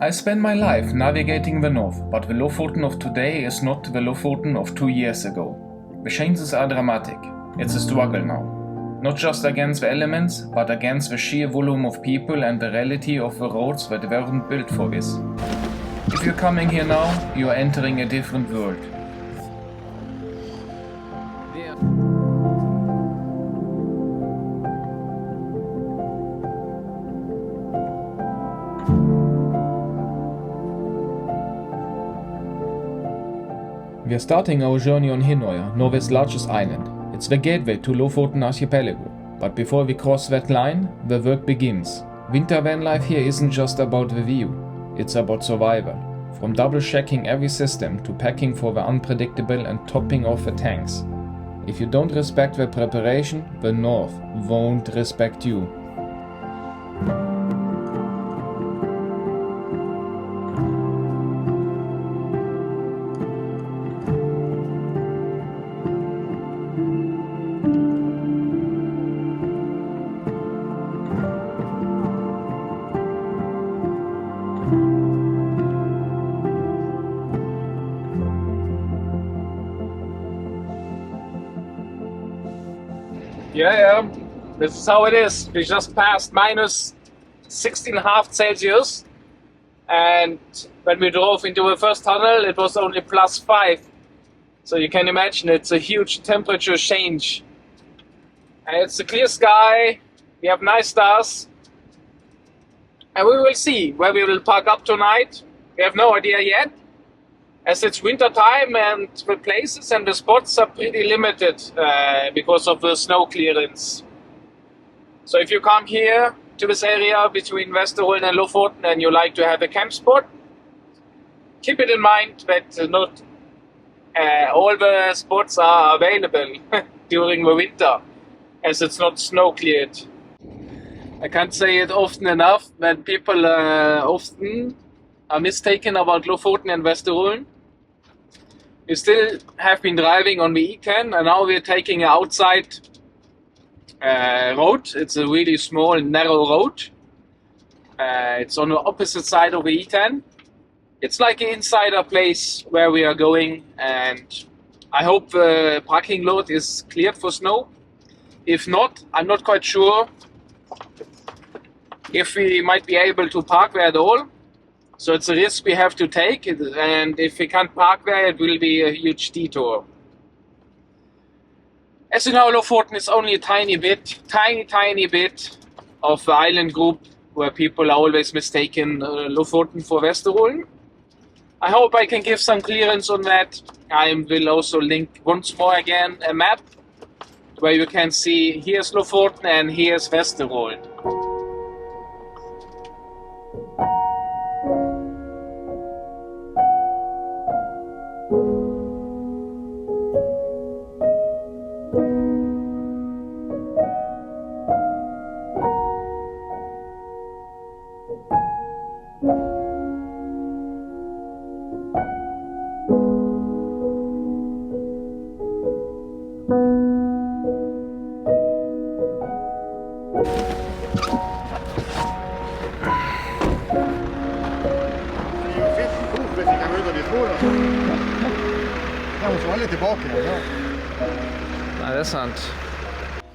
I spend my life navigating the north, but the Lofoten of today is not the Lofoten of 2 years ago. The changes are dramatic. It's a struggle now. Not just against the elements, but against the sheer volume of people and the reality of the roads that weren't built for this. If you're coming here now, you're entering a different world. We are starting our journey on Hinnøya, Norway's largest island. It's the gateway to Lofoten archipelago. But before we cross that line, the work begins. Winter van life here isn't just about the view, it's about survival. From double-checking every system to packing for the unpredictable and topping off the tanks. If you don't respect the preparation, the North won't respect you. Yeah, this is how it is. We just passed minus 16.5 Celsius, and when we drove into the first tunnel it was only plus 5. So you can imagine it's a huge temperature change. And it's a clear sky, we have nice stars, and we will see where we will park up tonight. We have no idea yet, as it's winter time and the places and the spots are pretty limited because of the snow clearance. So if you come here to this area between Vesterålen and Lofoten and you like to have a camp spot, keep it in mind that not all the spots are available during the winter, as it's not snow cleared. I can't say it often enough that people often are mistaken about Lofoten and Vesterålen. We still have been driving on the E10 and now we're taking an outside road. It's a really small, narrow road. It's on the opposite side of the E10. It's like an insider place where we are going, and I hope the parking lot is cleared for snow. If not, I'm not quite sure if we might be able to park there at all. So it's a risk we have to take, and if we can't park there, it will be a huge detour. As you know, Lofoten is only a tiny bit of the island group where people are always mistaken Lofoten for Vesterålen. I hope I can give some clearance on that. I will also link once more again a map where you can see here's Lofoten and here's Vesterålen.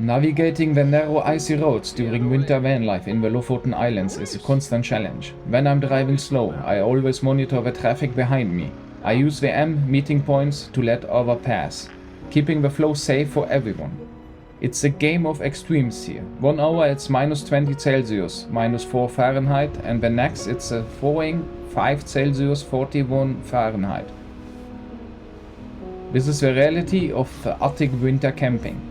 Navigating the narrow icy roads during winter van life in the Lofoten Islands is a constant challenge. When I'm driving slow, I always monitor the traffic behind me. I use the M meeting points to let others pass, keeping the flow safe for everyone. It's a game of extremes here. 1 hour it's minus 20 Celsius, minus 4 Fahrenheit, and the next it's a thawing 5 Celsius, 41 Fahrenheit. This is the reality of Arctic winter camping.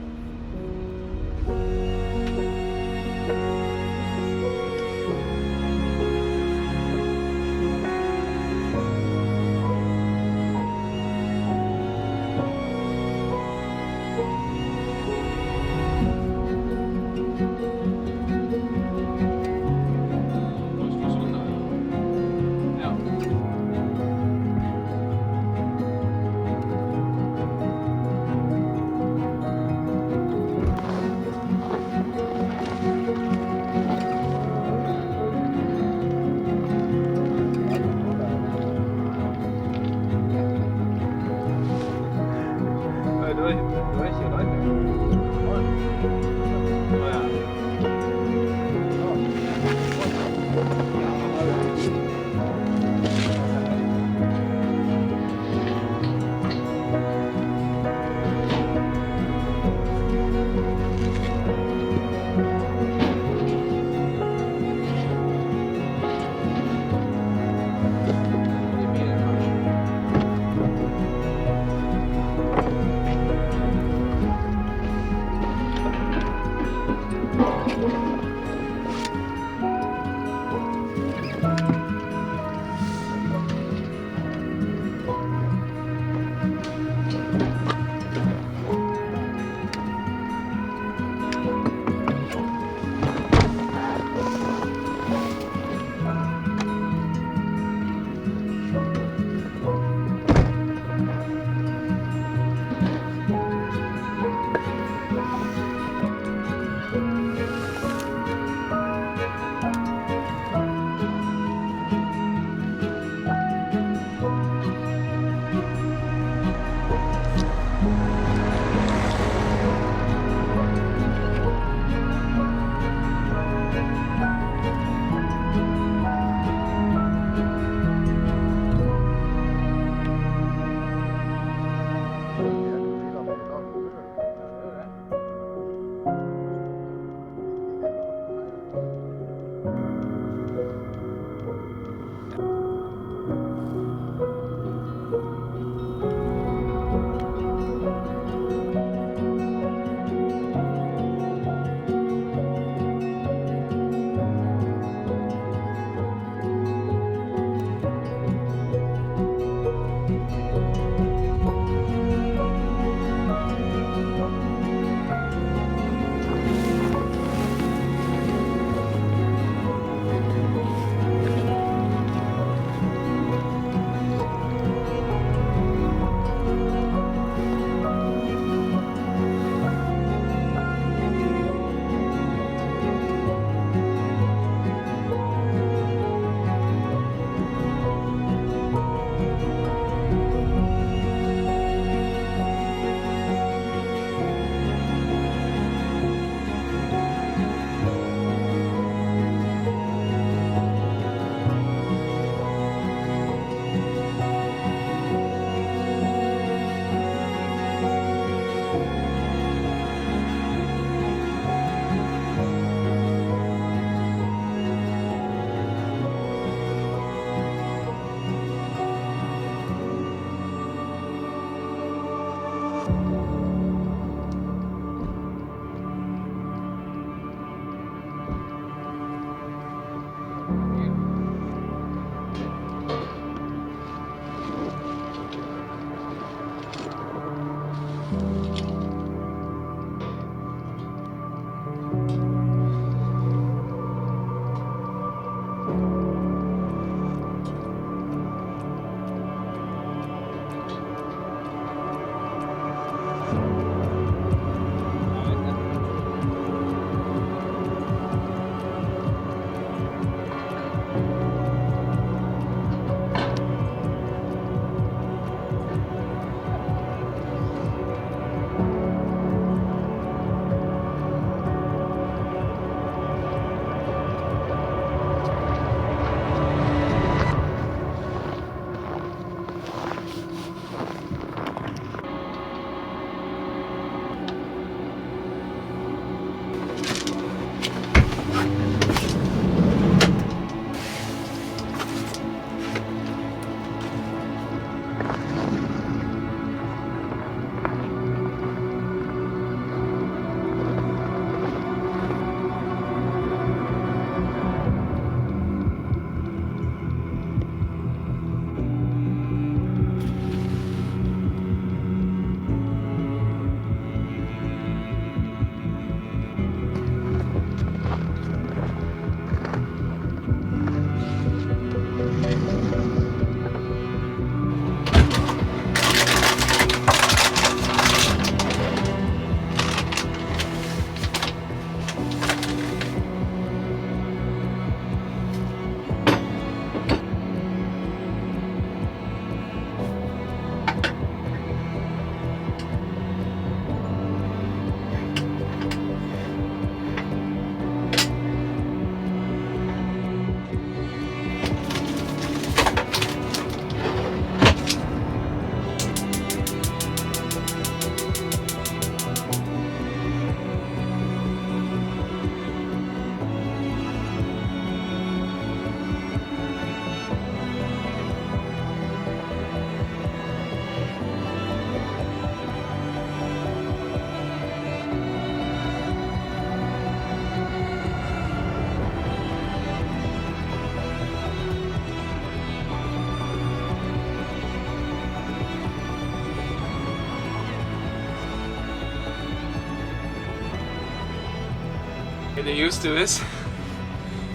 getting used to this.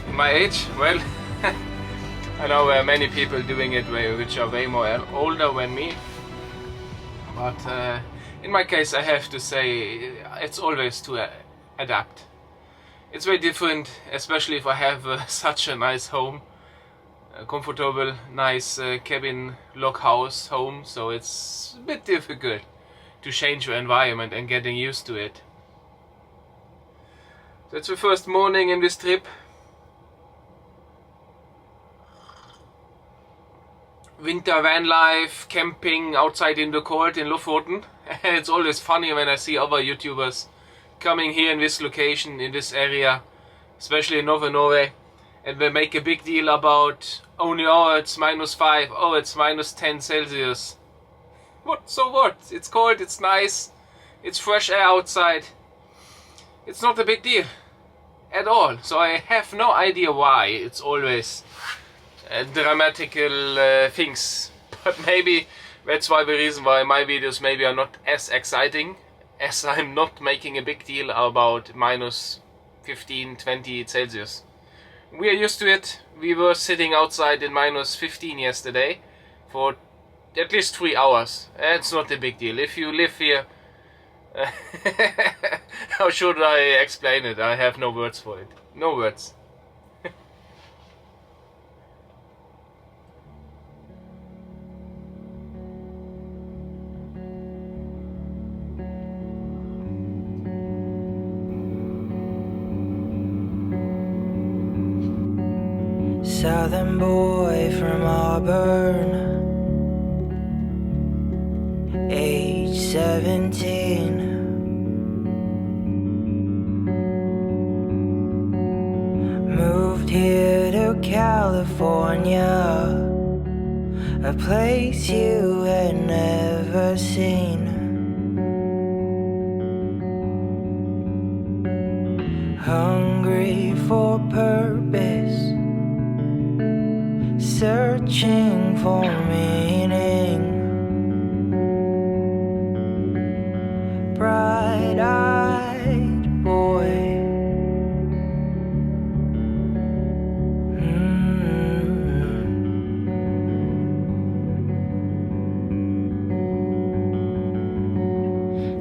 In my age, well, I know many people doing it which are way more older than me. But in my case, I have to say it's always to adapt. It's very different, especially if I have such a nice home, a comfortable, nice cabin, log house home. So it's a bit difficult to change your environment and getting used to it. So it's the first morning in this trip. Winter van life, camping outside in the cold in Lofoten. It's always funny when I see other YouTubers coming here in this location, in this area, especially in Northern Norway, and they make a big deal about only, oh, it's -5, oh, it's -10 Celsius. What? So what? It's cold, it's nice, it's fresh air outside. It's not a big deal at all. So I have no idea why it's always dramatical things. But maybe that's why the reason why my videos maybe are not as exciting, as I'm not making a big deal about -15, 20 Celsius. We are used to it. We were sitting outside in -15 yesterday for at least 3 hours. It's not a big deal. If you live here, how should I explain it? I have no words for it. No words. Southern boy from Auburn, age 17. Moved here to California, a place you had never seen. Hungry for purpose, searching for meaning. Bright-eyed boy.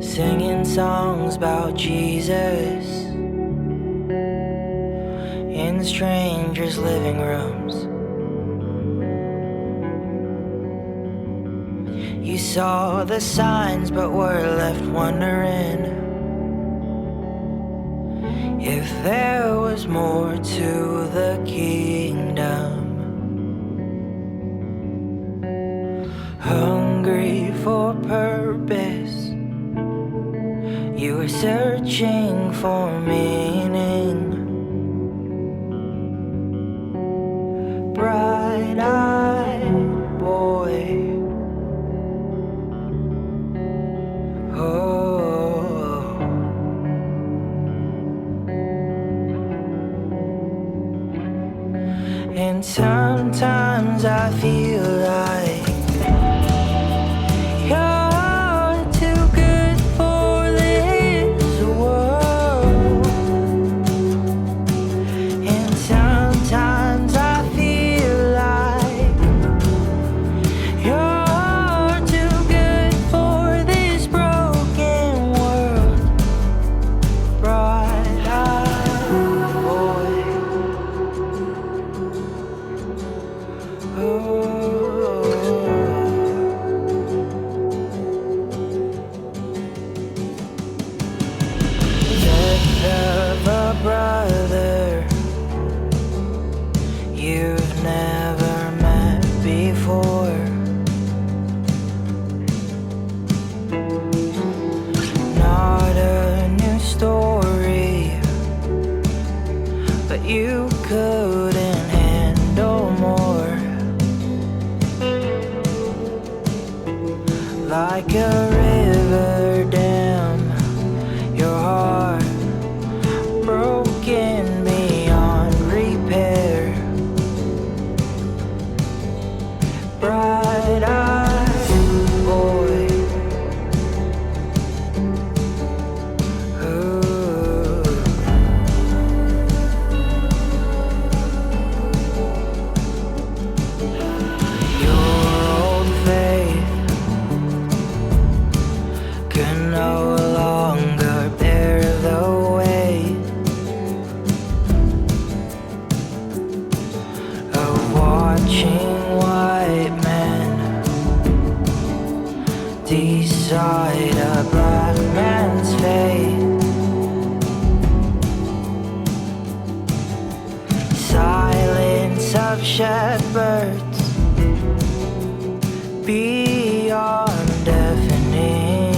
Singing songs about Jesus in strangers' living rooms. You saw the signs but were left wondering if there was more to the kingdom. Hungry for purpose, you were searching for meaning. Bright-eyed boy. Oh. And sometimes I feel like you're too good for this world. And sometimes I feel like you're too good for this broken world. Bright-eyed boy. Oh. Death of a brother you've never met before. Not a new story, but you couldn't handle more. Like a river dam, your heart broken beyond repair. Bright-eyed boy. Ooh. watching white men decide a black man's fate. Silence of shepherds beyond deafening.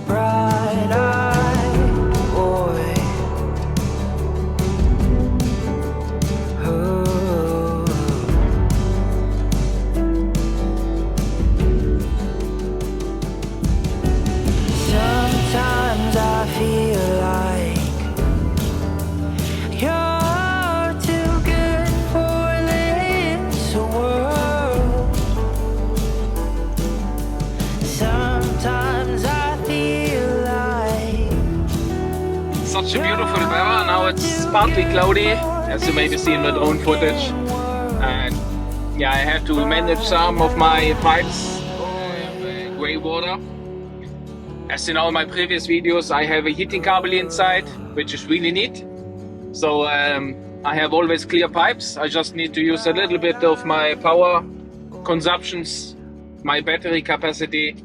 Bright-eyed boy, oh. Sometimes I feel like you're too good for this world. Sometimes I feel like Such a beautiful weather. Now it's partly cloudy, as you maybe see in the drone footage. And yeah, I have to manage some of my pipes with grey water. As you know in my previous videos, I have a heating cable inside, which is really neat. So I have always clear pipes. I just need to use a little bit of my power consumptions, my battery capacity,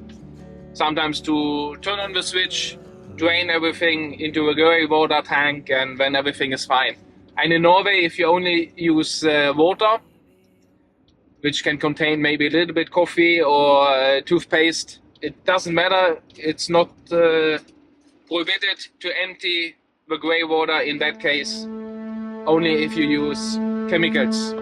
sometimes to turn on the switch, drain everything into a grey water tank, and then everything is fine. And in Norway, if you only use water, which can contain maybe a little bit coffee or toothpaste, it doesn't matter. It's not prohibited to empty the grey water in that case, only if you use chemicals.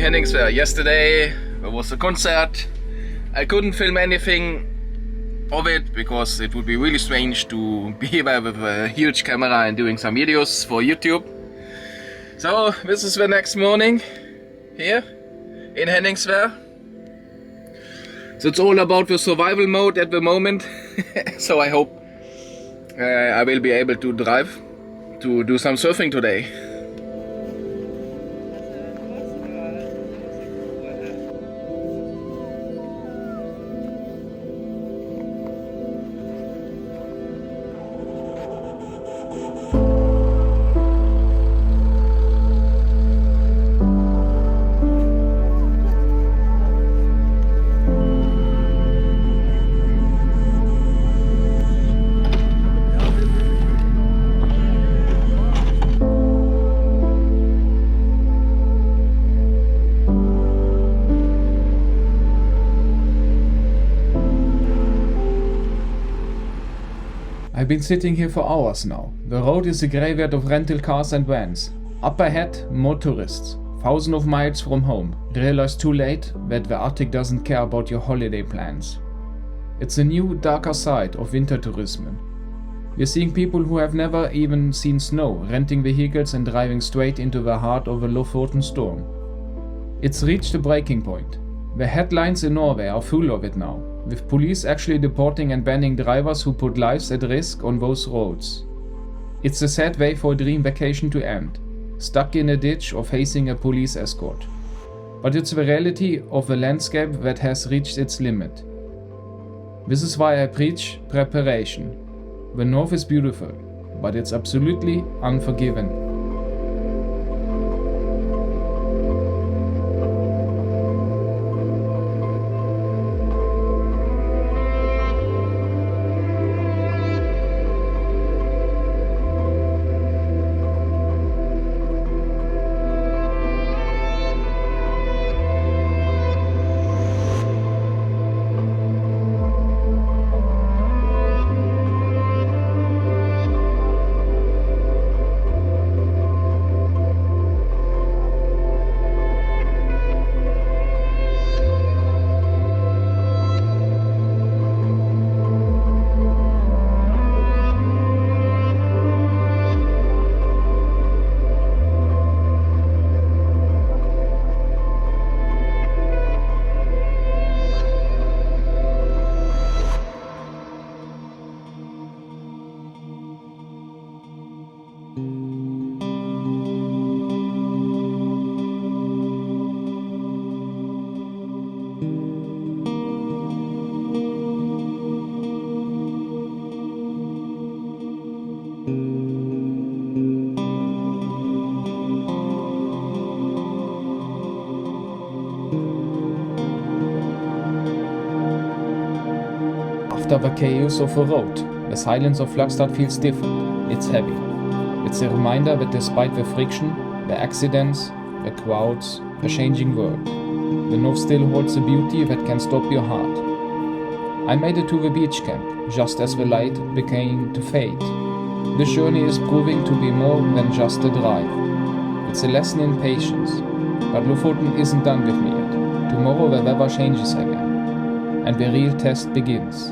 Henningsvær. Yesterday there was a concert. I couldn't film anything of it because it would be really strange to be there with a huge camera and doing some videos for YouTube. So this is the next morning here in Henningsvær. So it's all about the survival mode at the moment. So I hope I will be able to drive to do some surfing today. I've been sitting here for hours now. The road is a graveyard of rental cars and vans. Up ahead, more tourists. Thousands of miles from home. Realize too late that the Arctic doesn't care about your holiday plans. It's a new, darker side of winter tourism. We're seeing people who have never even seen snow renting vehicles and driving straight into the heart of a Lofoten storm. It's reached a breaking point. The headlines in Norway are full of it now, with police actually deporting and banning drivers who put lives at risk on those roads. It's a sad way for a dream vacation to end, stuck in a ditch or facing a police escort. But it's the reality of a landscape that has reached its limit. This is why I preach preparation. The north is beautiful, but it's absolutely unforgiving. After the chaos of a road, the silence of Flakstad feels different. It's heavy. It's a reminder that despite the friction, the accidents, the crowds, the changing world, the north still holds a beauty that can stop your heart. I made it to the beach camp, just as the light began to fade. This journey is proving to be more than just a drive. It's a lesson in patience. But Lofoten isn't done with me yet. Tomorrow the weather changes again, and the real test begins.